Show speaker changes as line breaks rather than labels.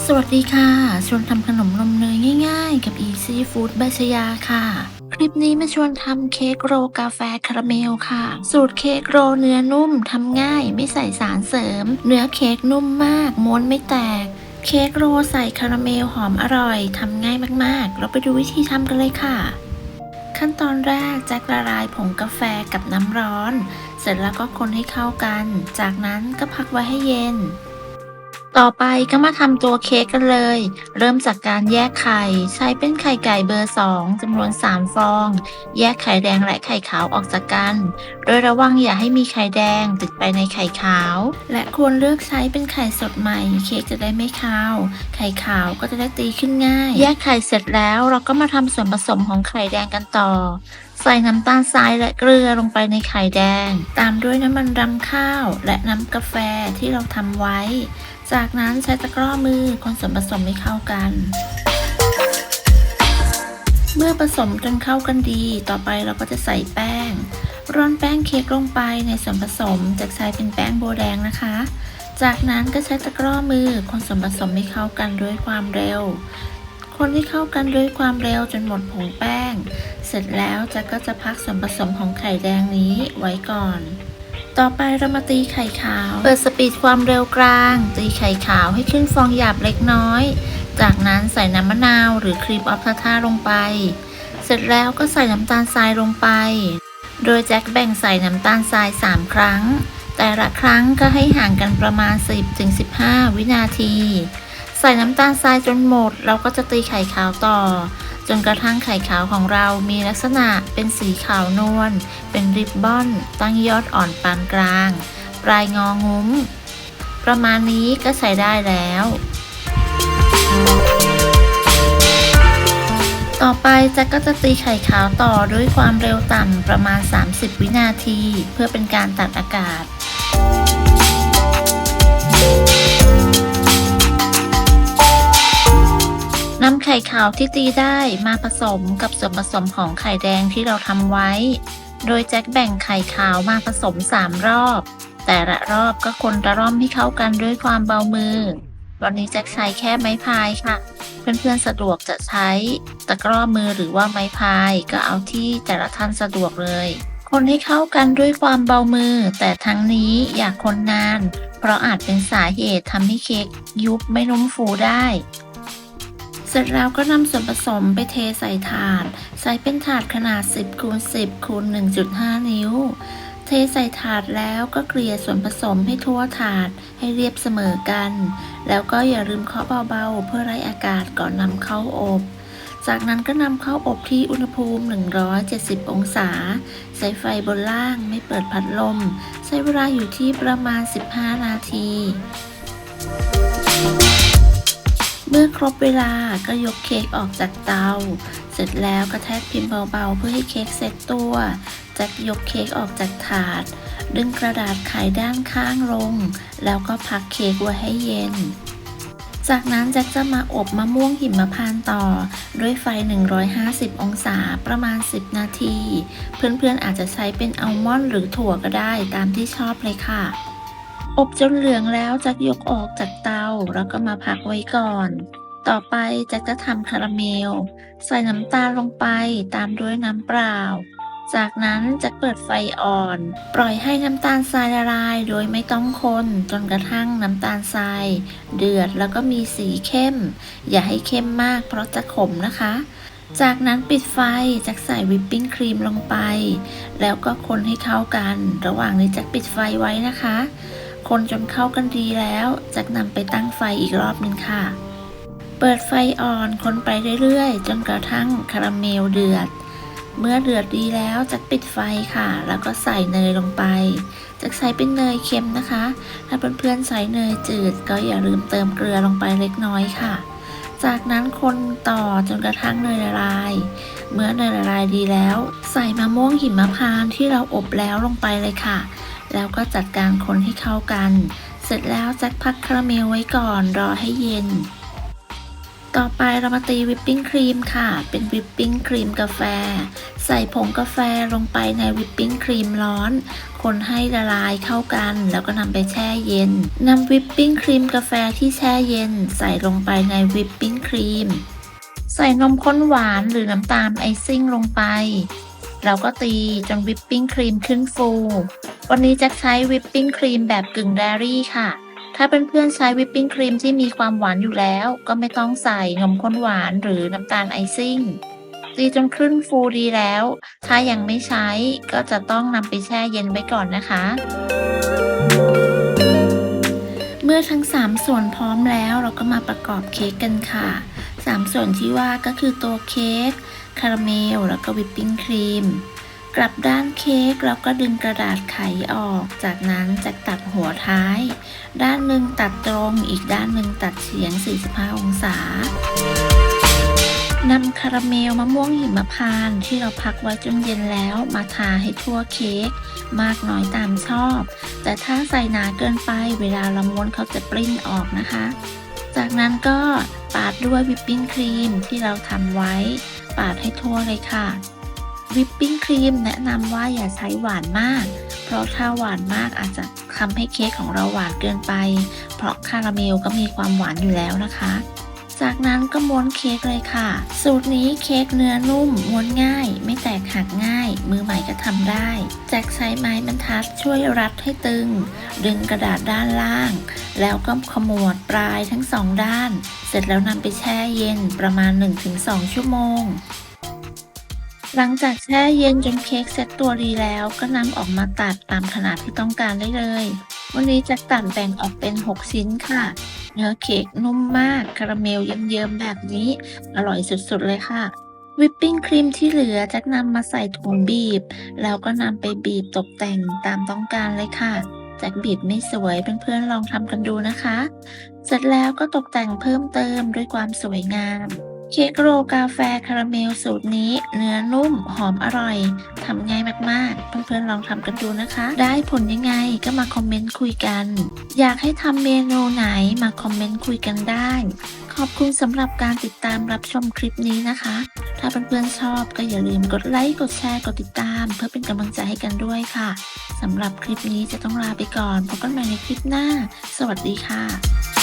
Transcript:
สวัสดีค่ะชวนทำขนมนมเนยง่ายๆกับ Easy Food ใบชยาค่ะคลิปนี้มาชวนทำเค้กโรลกาแฟคาราเมลค่ะสูตรเค้กโรลเนื้อนุ่มทำง่ายไม่ใส่สารเสริมเนื้อเค้กนุ่มมากม้วนไม่แตกเค้กโรลใส่คาราเมลหอมอร่อยทำง่ายมากๆเราไปดูวิธีทำกันเลยค่ะขั้นตอนแรกแจ็คละลายผงกาแฟกับน้ำร้อนเสร็จแล้วก็คนให้เข้ากันจากนั้นก็พักไว้ให้เย็นต่อไปก็มาทำตัวเค้กกันเลย เริ่มจากการแยกไข่ ใช้เป็นไข่ไก่เบอร์2จำนวน3ฟอง แยกไข่แดงและไข่ขาวออกจากกัน โดยระวังอย่าให้มีไข่แดงติดไปในไข่ขาว และควรเลือกใช้เป็นไข่สดใหม่ เค้กจะได้ไม่คาว ไข่ขาวก็จะได้ตีขึ้นง่าย แยกไข่เสร็จแล้วเราก็มาทำส่วนผสมของไข่แดงกันต่อ ใส่น้ำตาลทรายและเกลือลงไปในไข่แดง ตามด้วยน้ำมันรำข้าวและน้ำกาแฟที่เราทำไว้ จากนั้นใช้ตะกร้อมือคนส่วนผสมให้เข้ากัน เมื่อผสมจนเข้ากันดี ต่อไปเราก็จะใส่แป้ง ร่อนแป้งเค้กลงไปในส่วนผสมจะใช้เป็นแป้งโบแดงนะคะ จากนั้นก็ใช้ตะกร้อมือคนส่วนผสมให้เข้ากันด้วยความเร็ว คนให้เข้ากันด้วยความเร็วจนหมดผงแป้ง เสร็จแล้วก็จะพักส่วนผสมของไข่แดงนี้ไว้ก่อน ต่อไปเรามาตีไข่ขาว เปิดสปีดความเร็วกลาง ตีไข่ขาวให้ขึ้นฟองหยาบเล็กน้อย จากนั้นใส่น้ำมะนาวหรือครีมออฟทาท่าลงไป เสร็จแล้วก็ใส่น้ำตาลทรายลงไป โดยแจ็คแบ่งใส่น้ำตาลทราย3ครั้ง แต่ละครั้งก็ให้ห่างกันประมาณ 10-15 วินาที ใส่น้ำตาลทรายจนหมดเราก็จะตีไข่ขาวต่อ จนกระทั่งไข่ขาวของเรามีลักษณะเป็นสีขาวนวล เป็นริบบอนตั้งยอดอ่อนปานกลาง ปลายงองุ้ม ประมาณนี้ก็ใช้ได้แล้ว ต่อไปแจ็คก็จะตีไข่ขาวต่อด้วยความเร็วต่ำประมาณ 30 วินาที เพื่อเป็นการตัดอากาศ นำไข่ขาวที่ตีได้มาผสมกับส่วนผสมของไข่แดงที่เราทำไว้ โดยแจ็คแบ่งไข่ขาวมาผสม3รอบ แต่ละรอบก็คนละร่อมให้เข้ากันด้วยความเบามือ วันนี้แจ็คใช้แค่ไม้พายค่ะ เพื่อนๆสะดวกจะใช้ตะกร้อมือหรือว่าไม้พายก็เอาที่แต่ละท่านสะดวกเลย คนให้เข้ากันด้วยความเบามือ แต่ทั้งนี้อย่าคนนาน เพราะอาจเป็นสาเหตุทำให้เค้กยุบไม่นุ่มฟูได้ เสร็จแล้วก็นำส่วนผสมไปเทใส่ถาด ใส่เป็นถาดขนาด 10x10x1.5 นิ้ว เทใส่ถาดแล้วก็เกลี่ยส่วนผสมให้ทั่วถาดให้เรียบเสมอกัน แล้วก็อย่าลืมเคาะเบาๆเพื่อไล่อากาศก่อนนำเข้าอบ จากนั้นก็นำเข้าอบที่อุณหภูมิ 170 องศา ใช้ไฟบนล่างไม่เปิดพัดลม ใช้เวลาอยู่ที่ประมาณ 15 นาที เมื่อครบเวลาก็ยกเค้กออกจากเตา เสร็จแล้วกระแทกพิมพ์เบาๆเพื่อให้เค้กเสร็จตัวแจ็คยกเค้กออกจากถาด ดึงกระดาษไขด้านข้างลง แล้วก็พักเค้กไว้ให้เย็น จากนั้นแจ็คจะมาอบมะม่วงหิมพานต์ต่อ ด้วยไฟ 150 องศาประมาณ 10 นาที เพื่อนๆอาจจะใช้เป็นอัลมอนด์หรือถั่วก็ได้ตามที่ชอบเลยค่ะ อบจนเหลืองแล้วแจ็คยกออกจากเตาแล้วก็มาพักไว้ก่อน ต่อไปแจ็คจะทำคาราเมล ใส่น้ำตาลลงไปตามด้วยน้ำเปล่า จากนั้นจะเปิดไฟอ่อน ปล่อยให้น้ำตาลทรายละลายโดยไม่ต้องคนจนกระทั่งน้ำตาลทรายเดือดแล้วก็มีสีเข้ม อย่าให้เข้มมากเพราะจะขมนะคะ จากนั้นปิดไฟแจ็คใส่วิปปิ้งครีมลงไป แล้วก็คนให้เข้ากัน ระหว่างนี้แจ็คปิดไฟไว้นะคะ คนจนเข้ากันดีแล้วจากนำไปตั้งไฟอีกรอบหนึ่งค่ะ เปิดไฟอ่อนคนไปเรื่อยๆจนกระทั่งคาราเมลเดือด เมื่อเดือดดีแล้วจะปิดไฟค่ะ แล้วก็ใส่เนยลงไปจะใส่เป็นเนยเค็มนะคะ ถ้าเพื่อนๆใส่เนยจืดก็อย่าลืมเติมเกลือลงไปเล็กน้อยค่ะ จากนั้นคนต่อจนกระทั่งเนยละลาย เมื่อเนยละลายดีแล้ว ใส่มะม่วงหิมพานต์ที่เราอบแล้วลงไปเลยค่ะ แล้วก็จัดการคนให้เข้ากัน เสร็จแล้วแจ็คพักคาราเมลไว้ก่อนรอให้เย็น ต่อไปเรามาตีวิปปิ้งครีมค่ะ เป็นวิปปิ้งครีมกาแฟ ใส่ผงกาแฟลงไปในวิปปิ้งครีมร้อน คนให้ละลายเข้ากัน แล้วก็นำไปแช่เย็น นำวิปปิ้งครีมกาแฟที่แช่เย็นใส่ลงไปในวิปปิ้งครีม ใส่นมข้นหวานหรือน้ำตาลไอซิ่งลงไป เราก็ตีจนวิปปิ้งครีมขึ้นฟู วันนี้จะใช้วิปปิ้งครีมแบบกึ่งเดรี่ค่ะ ถ้าเพื่อนๆใช้วิปปิ้งครีมที่มีความหวานอยู่แล้ว ก็ไม่ต้องใส่นมข้นหวานหรือน้ำตาลไอซิ่ง ตีจนขึ้นฟูดีแล้ว ถ้ายังไม่ใช้ก็จะต้องนำไปแช่เย็นไว้ก่อนนะคะ เมื่อทั้ง3ส่วนพร้อมแล้วเราก็มาประกอบเค้กกันค่ะ3ส่วนที่ว่าก็คือตัวเค้กคาราเมลแล้วก็วิปปิ้งครีมกลับด้านเค้กแล้วก็ดึงกระดาษไขออกจากนั้นจะตัดหัวท้ายด้านหนึ่งตัดตรงอีกด้านหนึ่งตัดเฉียง45องศานำคาราเมลมะม่วงหิมพานต์ที่เราพักไว้จนเย็นแล้วมาทาให้ทั่วเค้กมากน้อยตามชอบแต่ถ้าใส่หนาเกินไปเวลาเราม้วนเขาจะปริ้นออกนะคะจากนั้นก็ปาดด้วยวิปปิ้งครีมที่เราทำไว้ปาดให้ทั่วเลยค่ะวิปปิ้งครีมแนะนำว่าอย่าใช้หวานมากเพราะถ้าหวานมากอาจจะทำให้เค้กของเราหวานเกินไปเพราะคาราเมลก็มีความหวานอยู่แล้วนะคะจากนั้นก็ม้วนเค้กเลยค่ะสูตรนี้เค้กเนื้อนุ่มม้วนง่ายไม่แตกหักง่ายมือใหม่ก็ทำได้แจ็คใช้ไม้บรรทัดช่วยรัดให้ตึงดึงกระดาษด้านล่างแล้วก็ขมวดปลายทั้ง2ด้านเสร็จแล้วนำไปแช่เย็นประมาณ 1-2 ชั่วโมงหลังจากแช่เย็นจนเค้กเซ็ตตัวดีแล้วก็นำออกมาตัดตามขนาดที่ต้องการได้เลยวันนี้จะตัดแบ่งออกเป็น6ชิ้นค่ะเนื้อเค้กนุ่มมากคาราเมลเยิ้มๆแบบนี้อร่อยสุดๆเลยค่ะวิปปิ้งครีมที่เหลือจะนำมาใส่ถุงบีบแล้วก็นำไปบีบตกแต่งตามต้องการเลยค่ะจากบีบไม่สวยเพื่อนๆลองทำกันดูนะคะเสร็จแล้วก็ตกแต่งเพิ่มเติมด้วยความสวยงามเค้กโรลกาแฟคาราเมลสูตรนี้เนื้อนุ่มหอมอร่อยทำง่ายมากๆเพื่อนๆลองทำกันดูนะคะได้ผลยังไงก็มาคอมเมนต์คุยกันอยากให้ทำเมนูไหนมาคอมเมนต์คุยกันได้ขอบคุณสำหรับการติดตามรับชมคลิปนี้นะคะถ้าเพื่อนๆชอบก็อย่าลืมกดไลค์กดแชร์กดติดตามเพื่อเป็นกำลังใจให้กันด้วยค่ะสำหรับคลิปนี้จะต้องลาไปก่อนพบกันใหม่ในคลิปหน้าสวัสดีค่ะ